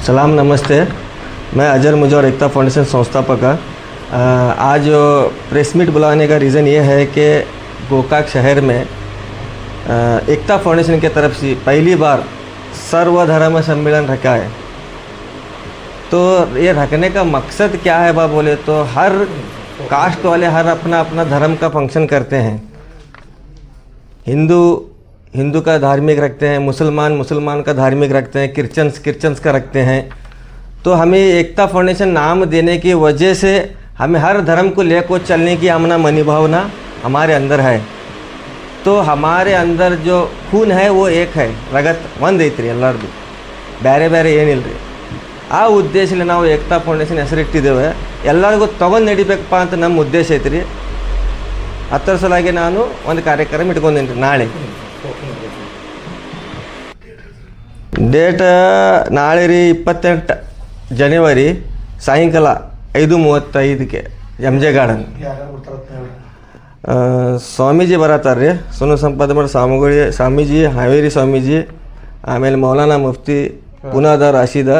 सलाम नमस्ते। मैं अजर मुजर एकता फाउंडेशन संस्थापक। आज प्रेस मीट बुलाने का रीज़न ये है कि गोकाक शहर में एकता फाउंडेशन की तरफ से पहली बार सर्वधर्म सम्मेलन रखा है। तो ये रखने का मकसद क्या है बा बोले तो हर कास्ट वाले हर अपना अपना धर्म का फंक्शन करते हैं। हिंदू का धार्मिक रखते हैं, मुसलमान का धार्मिक रखते हैं, क्रिश्चियंस का रखते हैं। तो हमें एकता फाउंडेशन नाम देने की वजह से हमें हर धर्म को लेकर चलने की आमना मनीभावना हमारे अंदर है। तो हमारे अंदर जो खून है वो एक है, रगत ಒಂದ್ ಐತ್ರಿ ಎಲ್ಲರದು, ಬೇರೆ ಬೇರೆ ಏನಿಲ್ಲ ರೀ। ಆ ಉದ್ದೇಶದಲ್ಲಿ ನಾವು ಏಕತಾ ಫೌಂಡೇಶನ್ ಹೆಸರಿಟ್ಟಿದ್ದೇವೆ। ಎಲ್ಲರಿಗೂ ತಗೊಂಡು ನಡಿಬೇಕಪ್ಪ ಅಂತ ನಮ್ಮ ಉದ್ದೇಶ ಐತ್ರಿ। ಅದರ ಸಲುವಾಗಿ ನಾನು ಒಂದು ಕಾರ್ಯಕ್ರಮ ಇಟ್ಕೊಂಡಿನಿ ರೀ। ನಾಳೆ ಡೇಟ್ ನಾಳೆ ರೀ 28 ಜನವರಿ ಸಾಯಂಕಾಲ 5:35ಕ್ಕೆ ಎಮ್ ಜೆ ಗಾರ್ಡನ್। ಸ್ವಾಮೀಜಿ ಬರತ್ತಾರೆ ರೀ, ಸುನು ಸಂಪದ ಸ್ವಾಮೀಜಿ, ಹಾವೇರಿ ಸ್ವಾಮೀಜಿ, ಆಮೇಲೆ ಮೌಲಾನಾ ಮುಫ್ತಿ ಪುನಾದ ರಾಶೀದ,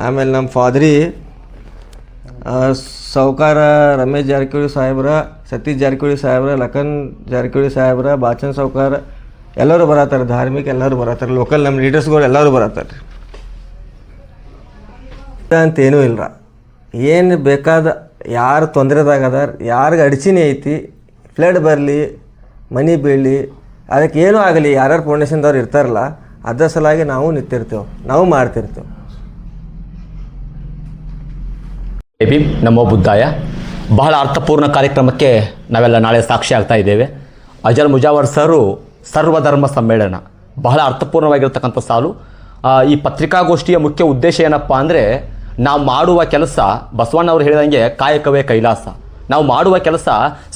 ಆಮೇಲೆ ನಮ್ಮ ಫಾದ್ರಿ ಸಾವುಕಾರ ರಮೇಶ್ ಜಾರಕಿಹೊಳಿ ಸಾಹೇಬ್ರ, ಸತೀಶ್ ಜಾರಕಿಹೊಳಿ ಸಾಹೇಬ್ರ, ಲಖನ್ ಜಾರಕಿಹೊಳಿ ಸಾಹೇಬ್ರ, ಬಾಚನ್ ಸಾವುಕಾರ ಎಲ್ಲರೂ ಬರತ್ತಾರೆ। ಧಾರ್ಮಿಕ ಎಲ್ಲರೂ ಬರತ್ತಾರೆ, ಲೋಕಲ್ ನಮ್ಮ ಲೀಡರ್ಸ್ಗಳು ಎಲ್ಲರೂ ಬರತ್ತಾರೆ ಅಂತೇನೂ ಇಲ್ಲ। ಏನು ಬೇಕಾದ ಯಾರು ತೊಂದರೆದಾಗದಾರ, ಯಾರಿಗೆ ಅಡಚಣೆ ಐತಿ, ಫ್ಲಡ್ ಬರಲಿ, ಮನಿ ಬೀಳಲಿ, ಅದಕ್ಕೆ ಏನೂ ಆಗಲಿ, ಯಾರ್ಯಾರು ಫೌಂಡೇಶನ್ದವ್ರು ಇರ್ತಾರಲ್ಲ ಅದರ ಸಲುವಾಗಿ ನಾವು ನಿಂತಿರ್ತೇವೆ, ನಾವು ಮಾಡ್ತಿರ್ತೇವೆ। ನಮೋ ಬುದ್ಧಾಯ ಬಹಳ ಅರ್ಥಪೂರ್ಣ ಕಾರ್ಯಕ್ರಮಕ್ಕೆ ನಾವೆಲ್ಲ ನಾಳೆ ಸಾಕ್ಷಿ ಆಗ್ತಾ ಇದ್ದೇವೆ। ಅಜರ್ ಮುಜಾವರ್ ಸರು ಸರ್ವಧರ್ಮ ಸಮ್ಮೇಳನ ಬಹಳ ಅರ್ಥಪೂರ್ಣವಾಗಿರ್ತಕ್ಕಂಥ ಸಾಲು। ಈ ಪತ್ರಿಕಾಗೋಷ್ಠಿಯ ಮುಖ್ಯ ಉದ್ದೇಶ ಏನಪ್ಪ ಅಂದರೆ, ನಾವು ಮಾಡುವ ಕೆಲಸ ಬಸವಣ್ಣವರು ಹೇಳಿದಂಗೆ ಕಾಯಕವೇ ಕೈಲಾಸ। ನಾವು ಮಾಡುವ ಕೆಲಸ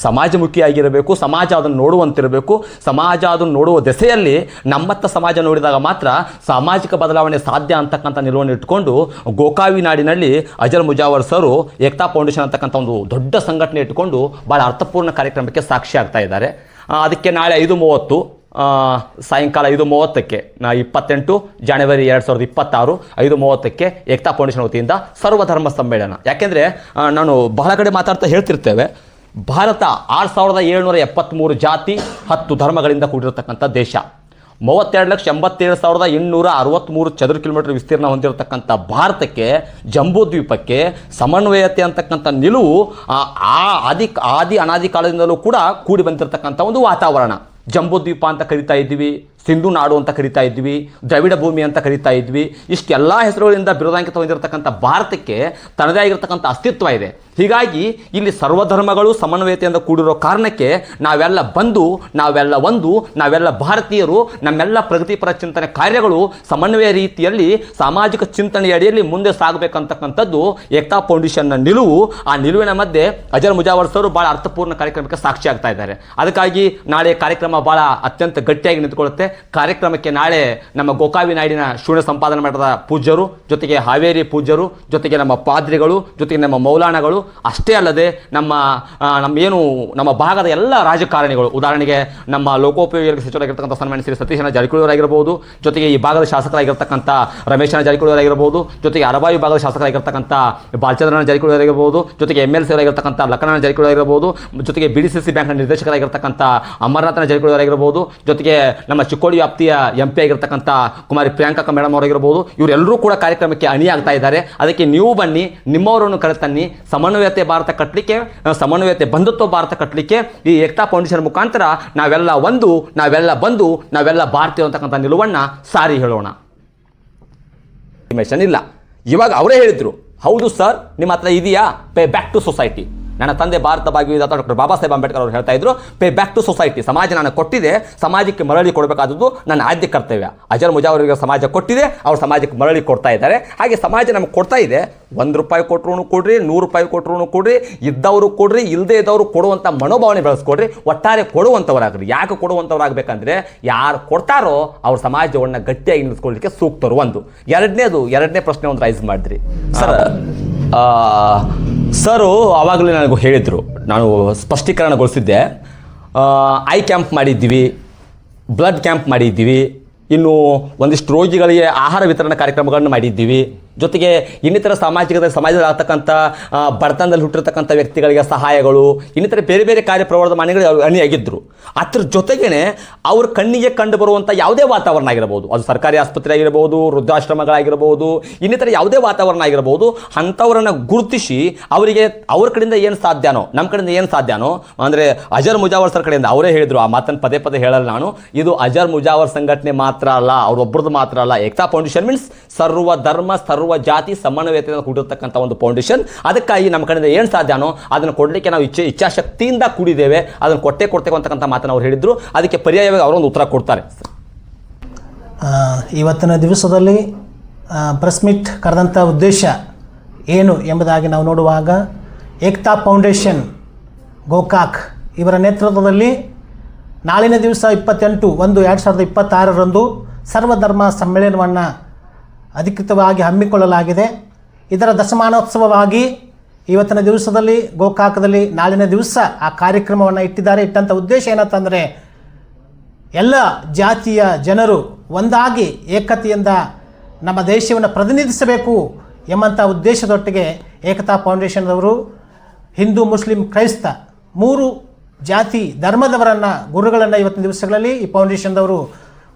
ಸಮಾಜಮುಖಿಯಾಗಿರಬೇಕು, ಸಮಾಜ ಅದನ್ನು ನೋಡುವಂತಿರಬೇಕು, ಸಮಾಜ ಅದನ್ನು ನೋಡುವ ದೆಸೆಯಲ್ಲಿ ನಮ್ಮತ್ತ ಸಮಾಜ ನೋಡಿದಾಗ ಮಾತ್ರ ಸಾಮಾಜಿಕ ಬದಲಾವಣೆ ಸಾಧ್ಯ ಅಂತಕ್ಕಂಥ ನಿಲುವನ್ನು ಇಟ್ಕೊಂಡು ಗೋಕಾವಿ ನಾಡಿನಲ್ಲಿ ಅಜರ್ ಮುಜಾವರ್ ಸರು ಏಕತಾ ಫೌಂಡೇಶನ್ ಅಂತಕ್ಕಂಥ ಒಂದು ದೊಡ್ಡ ಸಂಘಟನೆ ಇಟ್ಕೊಂಡು ಭಾಳ ಅರ್ಥಪೂರ್ಣ ಕಾರ್ಯಕ್ರಮಕ್ಕೆ ಸಾಕ್ಷಿ ಆಗ್ತಾ ಇದ್ದಾರೆ। ಅದಕ್ಕೆ ನಾಳೆ 5:30 ಸಾಯಂಕಾಲ 5:30ಕ್ಕೆ 28 ಜನವರಿ 2026 5:30ಕ್ಕೆ ಏಕತಾ ಫೌಂಡೇಶನ್ ವತಿಯಿಂದ ಸರ್ವಧರ್ಮ ಸಮ್ಮೇಳನ। ಯಾಕೆಂದರೆ ನಾನು ಬಹಳ ಕಡೆ ಮಾತಾಡ್ತಾ ಹೇಳ್ತಿರ್ತೇವೆ, ಭಾರತ 6773 ಜಾತಿ 10 ಧರ್ಮಗಳಿಂದ ಕೂಡಿರತಕ್ಕಂಥ ದೇಶ, 32,87,863 ಚದುರ ಕಿಲೋಮೀಟರ್ ವಿಸ್ತೀರ್ಣ ಹೊಂದಿರತಕ್ಕಂಥ ಭಾರತಕ್ಕೆ, ಜಂಬೂ ದ್ವೀಪಕ್ಕೆ ಸಮನ್ವಯತೆ ಅಂತಕ್ಕಂಥ ನಿಲುವು ಆದಿ ಅನಾದಿ ಕಾಲದಿಂದಲೂ ಕೂಡ ಕೂಡಿ ಬಂದಿರತಕ್ಕಂಥ ಒಂದು ವಾತಾವರಣ। ಜಂಬೂ ದ್ವೀಪ ಅಂತ ಕರಿತಾ ಇದ್ವಿ, ಸಿಂಧು ನಾಡು ಅಂತ ಕರಿತಾ ಇದ್ವಿ, ದ್ರವಿಡ ಭೂಮಿ ಅಂತ ಕರಿತಾ ಇದ್ವಿ। ಇಷ್ಟೆಲ್ಲ ಹೆಸರುಗಳಿಂದ ಬಿರುದಾಂಕಿತ ಹೊಂದಿರತಕ್ಕಂಥ ಭಾರತಕ್ಕೆ ತನ್ನದೇ ಆಗಿರತಕ್ಕಂಥ ಅಸ್ತಿತ್ವ ಇದೆ। ಹೀಗಾಗಿ ಇಲ್ಲಿ ಸರ್ವಧರ್ಮಗಳು ಸಮನ್ವಯತೆಯಿಂದ ಕೂಡಿರೋ ಕಾರಣಕ್ಕೆ ನಾವೆಲ್ಲ ನಾವೆಲ್ಲ ಭಾರತೀಯರು, ನಮ್ಮೆಲ್ಲ ಪ್ರಗತಿಪರ ಚಿಂತನೆ ಕಾರ್ಯಗಳು ಸಮನ್ವಯ ರೀತಿಯಲ್ಲಿ ಸಾಮಾಜಿಕ ಚಿಂತನೆಯ ಅಡಿಯಲ್ಲಿ ಮುಂದೆ ಸಾಗಬೇಕಂತಕ್ಕಂಥದ್ದು ಏಕತಾ ಫೌಂಡೇಶನ್ನ ನಿಲುವು। ಆ ನಿಲುವಿನ ಮಧ್ಯೆ ಅಜರ್ ಮುಜಾವರ್ ಸರು ಭಾಳ ಅರ್ಥಪೂರ್ಣ ಕಾರ್ಯಕ್ರಮಕ್ಕೆ ಸಾಕ್ಷಿ ಆಗ್ತಾ ಇದ್ದಾರೆ। ಅದಕ್ಕಾಗಿ ನಾಳೆ ಕಾರ್ಯಕ್ರಮ ಭಾಳ ಅತ್ಯಂತ ಗಟ್ಟಿಯಾಗಿ ನಿಂತುಕೊಳ್ಳುತ್ತೆ। ಕಾರ್ಯಕ್ರಮಕ್ಕೆ ನಾಳೆ ನಮ್ಮ ಗೋಕಾವಿ ನಾಡಿನ ಶೂನ್ಯ ಸಂಪಾದನಾ ಮಠದ ಪೂಜ್ಯರು, ಜೊತೆಗೆ ಹಾವೇರಿ ಪೂಜ್ಯರು, ಜೊತೆಗೆ ನಮ್ಮ ಪಾದ್ರಿಗಳು, ಜೊತೆಗೆ ನಮ್ಮ ಮೌಲಾನಗಳು, ಅಷ್ಟೇ ಅಲ್ಲದೆ ನಮ್ಮ ಭಾಗದ ಎಲ್ಲ ರಾಜಕಾರಣಿಗಳು, ಉದಾಹರಣೆಗೆ ನಮ್ಮ ಲೋಕೋಪಯೋಗಿ ಸಚಿವರಾಗಿರ್ತಕ್ಕಂಥ ಸನ್ಮಾನ್ಯ ಶ್ರೀ ಸತೀಶನ ಜಾರಕಿಹೊಳಿಯವರಾಗಿರ್ಬೋದು, ಜೊತೆಗೆ ಈ ಭಾಗದ ಶಾಸಕರಾಗಿರ್ತಕ್ಕಂಥ ರಮೇಶನ ಜಾರಕಿಹೊಳಿಯವರಾಗಿರ್ಬೋದು, ಜೊತೆಗೆ ಅರಬಾವಿ ಭಾಗದ ಶಾಸಕರಾಗಿರ್ತಕ್ಕಂಥ ಬಾಲಚಂದ್ರನ ಜಾರಕಿಹೊಳಿಯವರಾಗಿರ್ಬೋದು, ಜೊತೆಗೆ MLC ಅವರಾಗಿರ್ತಕ್ಕಂಥ ಲಖನನ ಜಾರಕಿಹೊಳಿಯವರಾಗಿರ್ಬೋದು, ಜೊತೆಗೆ BDCC ಬ್ಯಾಂಕ್ನ ನಿರ್ದೇಶಕರಾಗಿರ್ತಕ್ಕಂಥ ಅಮರನಾಥನ ಜಾರಕಿಹೊಳಿಯವರಾಗಿರ್ಬೋದು, ಜೊತೆಗೆ ನಮ್ಮ ಚಿಕ್ಕೋಡಿ ವ್ಯಾಪ್ತಿಯ MP ಆಗಿರ್ತಕ್ಕಂಥ ಕುಮಾರಿ ಪ್ರಿಯಾಂಕಾ ಮೇಡಮ್ ಅವರಾಗಿರ್ಬೋದು, ಇವರೆಲ್ಲರೂ ಕೂಡ ಕಾರ್ಯಕ್ರಮಕ್ಕೆ ಅಣಿಯಾಗ್ತಾ ಇದ್ದಾರೆ। ಅದಕ್ಕೆ ನೀವು ಬನ್ನಿ, ನಿಮ್ಮವರನ್ನು ಕರೆತನ್ನಿ, ಸಮನ್ವಯತೆ ಭಾರತ ಕಟ್ಟಲಿಕ್ಕೆ, ಸಮನ್ವಯತೆ ಬಂಧುತ್ವ ಭಾರತ ಕಟ್ಟಲಿಕ್ಕೆ ಈ ಏಕತಾ ಫೌಂಡೇಶನ್ ಮುಖಾಂತರ ನಾವೆಲ್ಲ ನಾವೆಲ್ಲ ಭಾರತೀಯ ಅಂತಕ್ಕಂಥ ನಿಲುವನ್ನು ಸಾರಿ ಹೇಳೋಣ। ಇಲ್ಲ, ಇವಾಗ ಅವರೇ ಹೇಳಿದ್ರು, ಹೌದು ಸರ್ ನಿಮ್ಮ ಹತ್ರ ಇದೆಯಾ, ಪೇ ಬ್ಯಾಕ್ ಟು ಸೊಸೈಟಿ। ನನ್ನ ತಂದೆ ಭಾರತ ಭಾಗವಹಿಸಿದ ಡಾಕ್ಟರ್ ಬಾಬಾ ಸಾಹೇಬ್ ಅಂಬೇಡ್ಕರ್ ಅವರು ಹೇಳ್ತಾ ಇದ್ರು, ಪೇ ಬ್ಯಾಕ್ ಟು ಸೊಸೈಟಿ, ಸಮಾಜ ನಾನು ಕೊಟ್ಟಿದೆ, ಸಮಾಜಕ್ಕೆ ಮರಳಿ ಕೊಡಬೇಕಾದದ್ದು ನನ್ನ ಆದ್ಯ ಕರ್ತವ್ಯ। ಅಜರ್ ಮುಜಾವರಿಗೆ ಸಮಾಜ ಕೊಟ್ಟಿದೆ, ಅವ್ರು ಸಮಾಜಕ್ಕೆ ಮರಳಿ ಕೊಡ್ತಾ ಇದ್ದಾರೆ। ಹಾಗೆ ಸಮಾಜ ನಮಗೆ ಕೊಡ್ತಾ ಇದೆ, ₹1 ಕೊಟ್ಟರು ಕೊಡ್ರಿ, ₹100 ಕೊಟ್ಟರು ಕೊಡ್ರಿ, ಇದ್ದವರು ಕೊಡ್ರಿ, ಇಲ್ಲದೆ ಇದ್ದವರು ಕೊಡುವಂಥ ಮನೋಭಾವನೆ ಬೆಳೆಸ್ಕೊಡ್ರಿ, ಒಟ್ಟಾರೆ ಕೊಡುವಂಥವರಾಗ್ರಿ। ಯಾಕೆ ಕೊಡುವಂಥವರಾಗಬೇಕಂದ್ರೆ ಯಾರು ಕೊಡ್ತಾರೋ ಅವ್ರ ಸಮಾಜವನ್ನು ಗಟ್ಟಿಯಾಗಿ ನಿಲ್ಲಿಸ್ಕೊಳ್ಳಿಕ್ಕೆ ಸೂಕ್ತರು ಒಂದು। ಎರಡನೇ ಪ್ರಶ್ನೆ ಒಂದು ರೈಸ್ ಮಾಡಿದ್ರಿ ಸರ್। ಸರು ಆವಾಗಲೇ ನನಗೂ ಹೇಳಿದರು, ನಾನು ಸ್ಪಷ್ಟೀಕರಣಗೊಳಿಸಿದ್ದೆ, ಐ ಕ್ಯಾಂಪ್ ಮಾಡಿದ್ದೀವಿ, ಬ್ಲಡ್ ಕ್ಯಾಂಪ್ ಮಾಡಿದ್ದೀವಿ, ಇನ್ನು ಒಂದಿಷ್ಟು ರೋಗಿಗಳಿಗೆ ಆಹಾರ ವಿತರಣಾ ಕಾರ್ಯಕ್ರಮಗಳನ್ನು ಮಾಡಿದ್ದೀವಿ, ಜೊತೆಗೆ ಇನ್ನಿತರ ಸಮಾಜದಲ್ಲಿ ಆಗ್ತಕ್ಕಂಥ ಬಡತನದಲ್ಲಿ ಹುಟ್ಟಿರ್ತಕ್ಕಂಥ ವ್ಯಕ್ತಿಗಳಿಗೆ ಸಹಾಯಗಳು, ಇನ್ನಿತರ ಬೇರೆ ಬೇರೆ ಕಾರ್ಯಪ್ರವರ್ಧಮಾನಗಳು ಅಣಿಯಾಗಿದ್ದರು. ಅದ್ರ ಜೊತೆಗೇ ಅವ್ರ ಕಣ್ಣಿಗೆ ಕಂಡು ಬರುವಂಥ ಯಾವುದೇ ವಾತಾವರಣ ಆಗಿರ್ಬೋದು, ಅದು ಸರ್ಕಾರಿ ಆಸ್ಪತ್ರೆ ಆಗಿರ್ಬೋದು, ವೃದ್ಧಾಶ್ರಮಗಳಾಗಿರ್ಬೋದು, ಇನ್ನಿತರ ಯಾವುದೇ ವಾತಾವರಣ ಆಗಿರ್ಬೋದು, ಅಂಥವ್ರನ್ನು ಗುರುತಿಸಿ ಅವರಿಗೆ ಅವ್ರ ಕಡೆಯಿಂದ ಏನು ಸಾಧ್ಯನೋ, ನಮ್ಮ ಕಡೆಯಿಂದ ಏನು ಸಾಧ್ಯನೋ, ಅಂದರೆ ಅಜರ್ ಮುಜಾವರ್ ಸರ್ ಕಡೆಯಿಂದ ಅವರೇ ಹೇಳಿದರು, ಆ ಮಾತನ್ನು ಪದೇ ಪದೇ ಹೇಳಲ್ಲ ನಾನು, ಇದು ಅಜರ್ ಮುಜಾವರ್ ಸಂಘಟನೆ ಮಾತ್ರ ಅಲ್ಲ, ಅವ್ರೊಬ್ಬರದ್ದು ಮಾತ್ರ ಅಲ್ಲ. ಏಕ್ತಾ ಫೌಂಡೇಶನ್ ಮೀನ್ಸ್ ಸರ್ವ ಧರ್ಮ ಸರ್ವ ಜಾತಿ ಸಮನ್ವಯತೆಯಿಂದ ಕೂಡಿರ್ತಕ್ಕಂಥ ಒಂದು ಫೌಂಡೇಶನ್. ಅದಕ್ಕಾಗಿ ನಮ್ಮ ಕಡೆಯಿಂದ ಏನು ಸಾಧ್ಯನೋ ಅದನ್ನು ಕೊಡಲಿಕ್ಕೆ ನಾವು ಇಚ್ಛಾಶಕ್ತಿಯಿಂದ ಕೂಡಿದ್ದೇವೆ, ಅದನ್ನು ಕೊಡ್ತೇವೆ ಅಂತಕ್ಕಂಥ ಮಾತನ್ನು ಅವ್ರು ಹೇಳಿದರು. ಅದಕ್ಕೆ ಪರ್ಯಾಯವಾಗಿ ಅವರೊಂದು ಉತ್ತರ ಕೊಡ್ತಾರೆ. ಇವತ್ತಿನ ದಿವಸದಲ್ಲಿ ಪ್ರೆಸ್ ಮೀಟ್ ಕರೆದಂಥ ಉದ್ದೇಶ ಏನು ಎಂಬುದಾಗಿ ನಾವು ನೋಡುವಾಗ, ಏಕ್ತಾ ಫೌಂಡೇಶನ್ ಗೋಕಾಕ್ ಇವರ ನೇತೃತ್ವದಲ್ಲಿ ನಾಳಿನ ದಿವಸ 28/1/2026 ಸರ್ವಧರ್ಮ ಸಮ್ಮೇಳನವನ್ನು ಅಧಿಕೃತವಾಗಿ ಹಮ್ಮಿಕೊಳ್ಳಲಾಗಿದೆ. ಇದರ ದಶಮಾನೋತ್ಸವವಾಗಿ ಇವತ್ತಿನ ದಿವಸದಲ್ಲಿ ಗೋಕಾಕದಲ್ಲಿ ನಾಳಿನ ದಿವಸ ಆ ಕಾರ್ಯಕ್ರಮವನ್ನು ಇಟ್ಟಂಥ ಉದ್ದೇಶ ಏನಂತಂದರೆ, ಎಲ್ಲ ಜಾತಿಯ ಜನರು ಒಂದಾಗಿ ಏಕತೆಯಿಂದ ನಮ್ಮ ದೇಶವನ್ನು ಪ್ರತಿನಿಧಿಸಬೇಕು ಎಂಬಂಥ ಉದ್ದೇಶದೊಟ್ಟಿಗೆ ಏಕತಾ ಫೌಂಡೇಶನ್ದವರು ಹಿಂದೂ ಮುಸ್ಲಿಂ ಕ್ರೈಸ್ತ 3 ಜಾತಿ ಧರ್ಮದವರನ್ನು ಗುರುಗಳನ್ನು ಇವತ್ತಿನ ದಿವಸಗಳಲ್ಲಿ ಈ ಫೌಂಡೇಶನ್ದವರು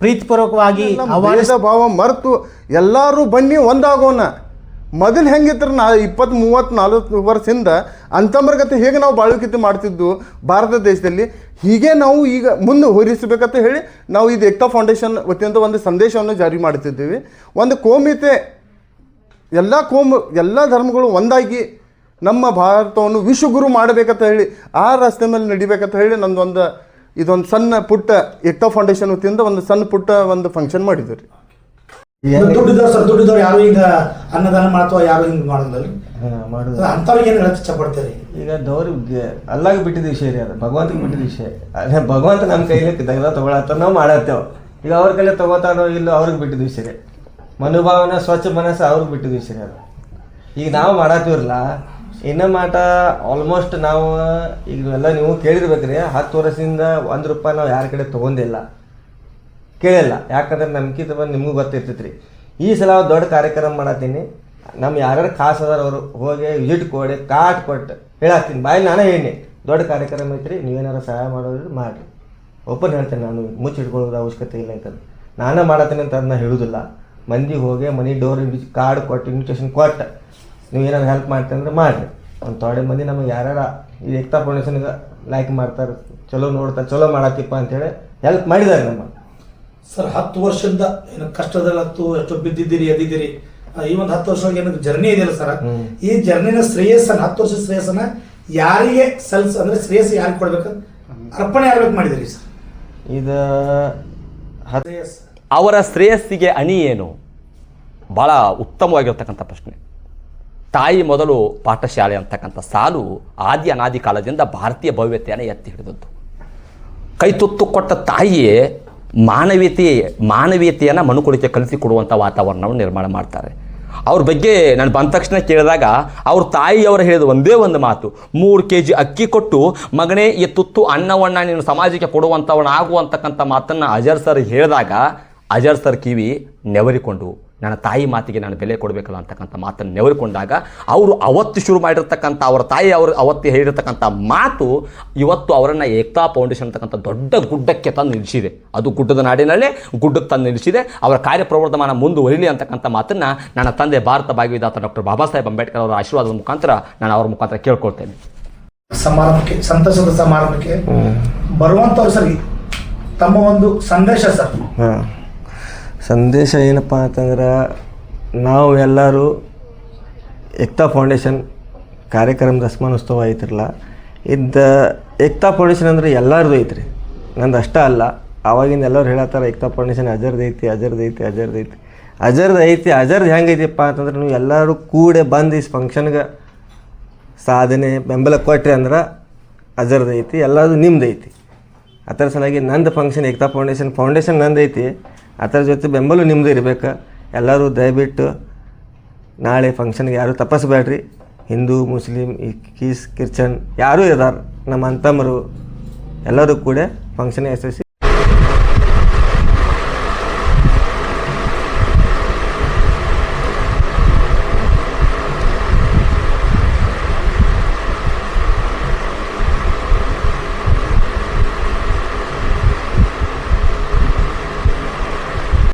ಪ್ರೀತಿಪೂರ್ವಕವಾಗಿ ಭೇದ ಭಾವ ಮರೆತು ಎಲ್ಲರೂ ಬನ್ನಿ ಒಂದಾಗೋಣ. ಮೊದಲು ಹೆಂಗಿದ್ರು 20, 30, 40 ವರ್ಷದಿಂದ ಅಂತರ್ಗತ ಹೇಗೆ ನಾವು ಬಾಳುಕಿತೆ ಮಾಡ್ತಿದ್ದು ಭಾರತ ದೇಶದಲ್ಲಿ, ಹೀಗೆ ನಾವು ಈಗ ಮುಂದೆ ಹೋಲಿಸಬೇಕಂತ ಹೇಳಿ ನಾವು ಇದು ಏಕ್ತಾ ಫೌಂಡೇಶನ್ ವತಿಯಿಂದ ಒಂದು ಸಂದೇಶವನ್ನು ಜಾರಿ ಮಾಡ್ತಿದ್ದೀವಿ. ಒಂದು ಕೋಮಿತೆ, ಎಲ್ಲ ಧರ್ಮಗಳು ಒಂದಾಗಿ ನಮ್ಮ ಭಾರತವನ್ನು ವಿಶ್ವಗುರು ಮಾಡಬೇಕಂತ ಹೇಳಿ ಆ ರಸ್ತೆ ಮೇಲೆ ನಡಿಬೇಕಂತ ಹೇಳಿ ಇದೊಂದು ಸಣ್ಣ ಪುಟ್ಟ ಏಕ್ತಾ ಫೌಂಡೇಶನ್ ವತಿಯಿಂದ ಒಂದು ಸಣ್ಣ ಪುಟ್ಟ ಒಂದು ಫಂಕ್ಷನ್ ಮಾಡಿದ್ವಿ ರೀ. ದುಡ್ಡಿದ್ದವ್ರು ಯಾರು ಈಗ ಅನ್ನದಾನ ಮಾಡ್ತಾವ, ಯಾರು ಹಿಂಗೆ ಮಾಡೋದ್ರಲ್ಲಿ ಅಂಥವ್ರಿಗೆ ಏನು ಹೇಳಕ್ಕೆ ಇಷ್ಟಪಡ್ತಾರೆ? ಈಗ ದೌರ್ಗೆ ಅಲ್ಲಾಗ ಬಿಟ್ಟಿದ ವಿಷಯ ರೀ, ಅದು ಭಗವಂತಗೆ ಬಿಟ್ಟಿದ ವಿಷಯ. ಅದೇ ಭಗವಂತ ನಮ್ಮ ಕೈಲಿ ತೆಗೆದ ತೊಗೊಳತ್ತ ನಾವು ಮಾಡತ್ತೇವೆ. ಈಗ ಅವ್ರ ಕೈಲಿ ತೊಗೋತಾನೋ ಇಲ್ಲೋ ಅವ್ರಿಗೆ ಬಿಟ್ಟಿದ ವಿಷಯ ರೀ. ಮನೋಭಾವನೆ ಸ್ವಚ್ಛ ಮನಸ್ಸು ಅವ್ರಿಗೆ ಬಿಟ್ಟಿದ ವಿಷಯ ರೀ ಅದು. ಈಗ ನಾವು ಮಾಡತ್ತೀವ್ರಲ್ಲ, ಇನ್ನು ಮಾಟ ಆಲ್ಮೋಸ್ಟ್ ನಾವು ಈಗ ಎಲ್ಲ ನೀವು ಕೇಳಿರ್ಬೇಕ್ರಿ, 10 ವರ್ಷದಿಂದ ₹1 ನಾವು ಯಾರ ಕಡೆ ತೊಗೊಂಡಿಲ್ಲ, ಕೇಳಿಲ್ಲ. ಯಾಕಂದ್ರೆ ನಂಬಿಕೆ ಬಂದು ನಿಮಗೂ ಗೊತ್ತಿರ್ತೈತೆ ರೀ. ಈ ಸಲ ದೊಡ್ಡ ಕಾರ್ಯಕ್ರಮ ಮಾಡತ್ತೀನಿ. ನಮ್ಮ ಯಾರ್ಯಾರು ಖಾಸ್ ಅದಾರ ಅವರು ಹೋಗಿ ವಿಸಿಟ್ ಕೊಡಿ, ಕಾರ್ಡ್ ಕೊಟ್ಟು ಹೇಳತ್ತೀನಿ, ಬಾಯಿ ನಾನೇ ಹೇಳಿ ದೊಡ್ಡ ಕಾರ್ಯಕ್ರಮ ಐತ್ರಿ, ನೀವೇನಾರು ಸಹಾಯ ಮಾಡೋದ್ರಿ ಮಾಡಿರಿ. ಓಪನ್ ಹೇಳ್ತೇನೆ, ನಾನು ಮುಚ್ಚಿಟ್ಕೊಳ್ಳೋದು ಅವಶ್ಯಕತೆ ಇಲ್ಲ ಅಂತಂದು ನಾನೇ ಮಾಡತ್ತೀನಿ ಅಂತ ಅದನ್ನ ಹೇಳೋದಿಲ್ಲ. ಮಂದಿಗೆ ಹೋಗಿ ಮನೆ ಡೋರ್ ಕಾರ್ಡ್ ಕೊಟ್ಟು ಇನ್ವಿಟೇಷನ್ ಕೊಟ್ಟು ನೀವು ಏನಾದ್ರು ಹೆಲ್ಪ್ ಮಾಡ್ತೀವಿ ಅಂದರೆ ಮಾಡಿರಿ. ಒಂದು ಥೋಡೆ ಮಂದಿ ನಮಗೆ ಯಾರ್ಯಾರು ಈ ಏಕ್ತಾ ಫೌಂಡೇಶನ್ಗೆ ಲೈಕ್ ಮಾಡ್ತಾರೆ, ಚಲೋ ನೋಡ್ತಾರೆ, ಚಲೋ ಮಾಡತ್ತಿಪ್ಪ ಅಂತೇಳಿ ಹೆಲ್ಪ್ ಮಾಡಿದ್ದಾರೆ ನಮ್ಮ ಸರ್. 10 ವರ್ಷದಿಂದ ಏನು ಕಷ್ಟದಲ್ಲಿ ಎಷ್ಟು ಬಿದ್ದಿದ್ದೀರಿ ಎದ್ದಿದ್ದೀರಿ, ಈ ಒಂದು 10 ವರ್ಷಕ್ಕೆ ಏನು ಜರ್ನಿ ಇದೆಯಲ್ಲ ಸರ್, ಈ ಜರ್ನಿನ ಶ್ರೇಯಸ್ಸನ್ನು 10 ವರ್ಷದ ಶ್ರೇಯಸ್ಸನ್ನು ಯಾರಿಗೆ ಅಂದರೆ ಶ್ರೇಯಸ್ ಯಾರಿಗೆ ಕೊಡ್ಬೇಕು, ಅರ್ಪಣೆ ಯಾರಿಗೆ ಮಾಡಿದಿರಿ ಸರ್? ಇದು ಅವರ ಶ್ರೇಯಸ್ಸಿಗೆ ಅಣಿ ಏನು? ಭಾಳ ಉತ್ತಮವಾಗಿರ್ತಕ್ಕಂಥ ಪ್ರಶ್ನೆ. ತಾಯಿ ಮೊದಲು ಪಾಠಶಾಲೆ ಅಂತಕ್ಕಂಥ ಸಾಲು ಆದಿ ಅನಾದಿ ಕಾಲದಿಂದ ಭಾರತೀಯ ಭವ್ಯತೆಯನ್ನು ಎತ್ತಿ ಹಿಡಿದದ್ದು. ಕೈ ತುತ್ತು ಕೊಟ್ಟ ತಾಯಿಯೇ ಮಾನವೀಯತೆಯನ್ನು ಮನುಕುಲಕ್ಕೆ ಕಲಿಸಿಕೊಡುವಂಥ ವಾತಾವರಣವನ್ನು ನಿರ್ಮಾಣ ಮಾಡ್ತಾರೆ. ಅವ್ರ ಬಗ್ಗೆ ನಾನು ಬಂದ ತಕ್ಷಣ ಕೇಳಿದಾಗ ಅವ್ರ ತಾಯಿಯವರು ಹೇಳಿದ ಒಂದೇ ಒಂದು ಮಾತು, 3 kg ಅಕ್ಕಿ ಕೊಟ್ಟು ಮಗನೇ ಈ ತುತ್ತು ಅನ್ನವನ್ನು ನೀನು ಸಮಾಜಕ್ಕೆ ಕೊಡುವಂಥವನಾಗುವಂತಕ್ಕಂಥ ಮಾತನ್ನು ಅಜರ್ ಸರ್ ಹೇಳಿದಾಗ ಅಜರ್ ಸರ್ ಕಿವಿ ನೆವರಿಕೊಂಡು, ನನ್ನ ತಾಯಿ ಮಾತಿಗೆ ನಾನು ಬೆಲೆ ಕೊಡಬೇಕಲ್ಲ ಅಂತಕ್ಕಂಥ ಮಾತನ್ನು ನೆವರಿಕೊಂಡಾಗ ಅವರು ಅವತ್ತು ಶುರು ಮಾಡಿರ್ತಕ್ಕಂಥ ಅವರ ತಾಯಿ ಅವತ್ತು ಹೇಳಿರ್ತಕ್ಕಂಥ ಮಾತು ಇವತ್ತು ಅವರನ್ನು ಏಕ್ತಾ ಫೌಂಡೇಶನ್ ಅಂತಕ್ಕಂಥ ದೊಡ್ಡ ಗುಡ್ಡಕ್ಕೆ ತಂದು ನಿಲ್ಲಿಸಿದೆ. ಅದು ಗುಡ್ಡದ ನಾಡಿನಲ್ಲೇ ಗುಡ್ಡಕ್ಕೆ ತಂದು ನಿಲ್ಲಿಸಿದೆ. ಅವರ ಕಾರ್ಯಪ್ರವರ್ಧಮಾನ ಮುಂದುವರಿಲಿ ಅಂತಕ್ಕಂಥ ಮಾತನ್ನು ನನ್ನ ತಂದೆ ಭಾರತ ಭಾಗವಿದಾತ ಡಾಕ್ಟರ್ ಬಾಬಾ ಸಾಹೇಬ್ ಅಂಬೇಡ್ಕರ್ ಅವರ ಆಶೀರ್ವಾದದ ಮುಖಾಂತರ ನಾನು ಅವ್ರ ಮುಖಾಂತರ ಕೇಳ್ಕೊಳ್ತೇನೆ. ಸಮಾರಂಭಕ್ಕೆ, ಸಂತಸದ ಸಮಾರಂಭಕ್ಕೆ ಬರುವಂಥವ್ರು ಸರಿ ತಮ್ಮ ಒಂದು ಸಂದೇಶ ಸರ್. ಸಂದೇಶ ಏನಪ್ಪ ಅಂತಂದ್ರೆ, ನಾವು ಎಲ್ಲರೂ ಏಕ್ತಾ ಫೌಂಡೇಶನ್ ಕಾರ್ಯಕ್ರಮ ದಶಮಾನೋತ್ಸವ ಐತಿರಲ್ಲ, ಇದು ಏಕ್ತಾ ಫೌಂಡೇಶನ್ ಅಂದರೆ ಎಲ್ಲರದು ಐತ್ರಿ, ನಂದು ಅಷ್ಟೇ ಅಲ್ಲ. ಆವಾಗಿಂದ ಎಲ್ಲರೂ ಹೇಳತ್ತಾರೆ ಏಕ್ತಾ ಫೌಂಡೇಶನ್ ಅಜರ್ದು ಐತಿ. ಅಜರ್ದು ಹೆಂಗೈತಿಪ್ಪ ಅಂತಂದ್ರೆ, ನೀವು ಎಲ್ಲರೂ ಕೂಡ ಬಂದು ಈ ಫಂಕ್ಷನ್ಗೆ ಸಾಧನೆ ಬೆಂಬಲ ಕೊಟ್ರಿ ಅಂದ್ರೆ ಅಜರ್ದು ಐತಿ, ಎಲ್ಲರದು ನಿಮ್ದು ಐತಿ. ಅದರ ಸಲುವಾಗಿ ನಂದು ಫಂಕ್ಷನ್ ಏಕ್ತಾ ಫೌಂಡೇಶನ್ ನಂದು ಐತಿ, ಅದರ ಜೊತೆ ಬೆಂಬಲ ನಿಮ್ಮದು ಇರಬೇಕು. ಎಲ್ಲರೂ ದಯವಿಟ್ಟು ನಾಳೆ ಫಂಕ್ಷನ್ಗೆ ಯಾರೂ ತಪ್ಪಿಸ್ಬೇಡ್ರಿ. ಹಿಂದೂ ಮುಸ್ಲಿಂ ಕ್ರಿಶ್ಚನ್ ಯಾರೂ ಇದ್ದಾರೆ, ನಮ್ಮ ಅಂತಮ್ಮರು ಎಲ್ಲರೂ ಕೂಡ ಫಂಕ್ಷನ್ ಯಶಸ್ವಿ